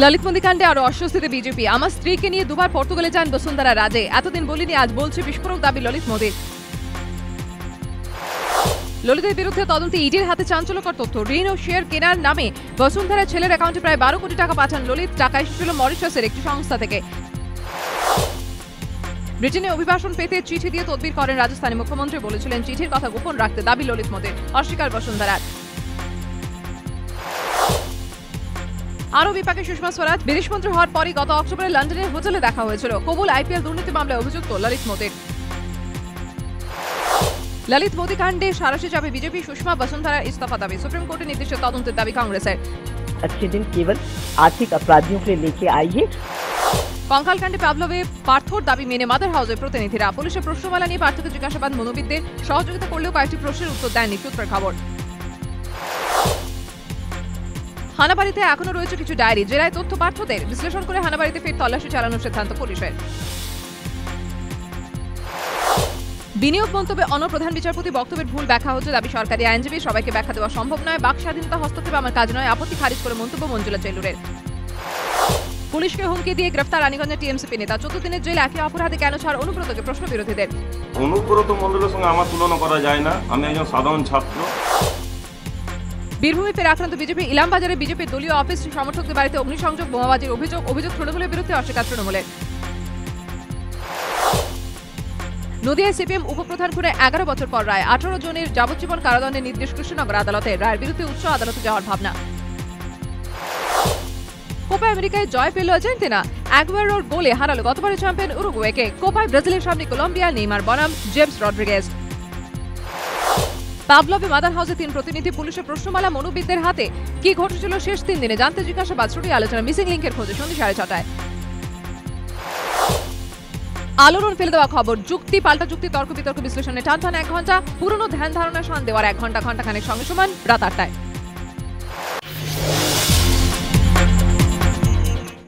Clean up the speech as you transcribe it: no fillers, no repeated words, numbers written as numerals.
ললিত মোদি কাণ্ডে আরো অস্বস্তিতে বিজেপি। আমার স্ত্রীকে নিয়ে দুবার পর্তুগালে যান বসুন্ধরা রাজে। এতদিন বলিনি, আজ বলছে বিস্ফোরক দাবি ললিত মোদির। ললিতের বিরুদ্ধে তদন্তে ইডির হাতে চাঞ্চল্যকর তথ্য। ঋণ ও শেয়ার কেনার নামে বসুন্ধরা ছেলের অ্যাকাউন্টে প্রায় 12 কোটি টাকা পাঠান ললিত। টাকা এসেছিল মরিশাসের একটি সংস্থা থেকে। ব্রিটেনে অভিবাসন পেতে চিঠি দিয়ে তদবির করেন রাজস্থানী মুখ্যমন্ত্রী। বলেছিলেন চিঠির কথা গোপন রাখতে, দাবি ললিত মোদির। অস্বীকার বসুন্ধরার। আরও বিপাকে সুষমা স্বরাজ। বিদেশমন্ত্রী হওয়ার পরই গত অক্টোবরে লন্ডনের হোটেলে দেখা হয়েছিল। কবুল আইপিএল দুর্নীতি মামলায় অভিযুক্ত ললিত মোদির। ললিত মোদি কাণ্ডে সারাশি যাবে বিজেপি। সুষমা বসুন্ধরার इस्तीफा दावी। सुप्रीम कोर्ट निर्देशित तदंतेर दावी कांग्रेसेर। अच्छे दिन केवल आर्थिक अपराधियों के लिए लेके आइए। কঙ্কালকাণ্ডে পাভলভে পার্থর দাবি মেনে মাদার হাউসের প্রতিনিধিরা। পুলিশের প্রশ্নমালা নিয়ে পার্থকে জিজ্ঞাসাবাদ মনোবিদদের সহযোগিতা করলেও কয়েকটি প্রশ্নের উত্তর দেননি সূত্রের খবর। হানাবাড়িতে এখনো রয়েছে কিছু ডায়েরি। জেরায় তথ্য পার্থদের। বিশ্লেষণ করে হানাবাড়িতে ফের তল্লাশি চালানোর সিদ্ধান্ত পুলিশের। বিনিয়োগ মন্তব্যে অন্য প্রধান বিচারপতি বক্তব্যের ভুল ব্যাখ্যা হচ্ছে, দাবি সরকারি আইনজীবী। সবাইকে ব্যাখ্যা দেওয়া সম্ভব নয়। বাক স্বাধীনতা হস্তক্ষেপ আমার কাজ নয়, আপত্তি খারিজ করে মন্তব্য মঞ্জুলা চেলুরের। পুলিশকে হুমকি দিয়ে গ্রেফতার রানীগঞ্জের টিএমসিপি নেতা। 14 দিনের জেলে একই অপরাধে কেন ছাড় অনুব্রতকে, প্রশ্ন বিরোধীদের। অনুব্রত মণ্ডলের সঙ্গে আমার তুলনা করা যায় না, আমি একজন সাধারণ ছাত্র। বীরভূমে ফের আক্রান্ত বিজেপি। ইলামবাজারে বিজেপির দলীয় অফিস সমর্থকদের বাড়িতে অগ্নিসংযোগ, বোমাবাজির অভিযোগ তৃণমূলের বিরুদ্ধে, অস্বীকার তৃণমূলের। নদিয়ায় সিপিএম উপপ্রধান খুনে 11 বছর পর রায়। 18 জনের যাবজ্জীবন কারাদণ্ডের নির্দেশ কৃষ্ণনগর আদালতের। রায়ের বিরুদ্ধে উচ্চ আদালতে যাওয়ার ভাবনা। কোপা আমেরিকায় জয় পেল আর্জেন্টিনা। অ্যাগুয়েরোর গোলে হারালো গতবারের চ্যাম্পিয়ন উরুগুয়েকে। কোপায় ব্রাজিলের সামনে কলম্বিয়া, নেইমার বনাম জেমস রড্রিগেজ। পাভলভে মাদার হাউসে 3 প্রতিনিধি। পুলিশের প্রশ্নমালা মনোবিদদের হাতে। কি ঘটেছিল শেষ 3 দিনে জানতে জিজ্ঞাসাবাদ, ছুটি আলোচনা। মিসিং লিঙ্কের খোঁজে সন্ধ্যা 6:30টায়। আলোড়ন ফেলে দেওয়া খবর। যুক্তি পাল্টা যুক্তি, তর্ক বিতর্ক বিশ্লেষণে টান 1 ঘন্টা। পুরনো ধ্যান ধারণা শান দেওয়ার 1 ঘন্টা, ঘন্টাখানেক সঙ্গে সমান রাত 8টায়।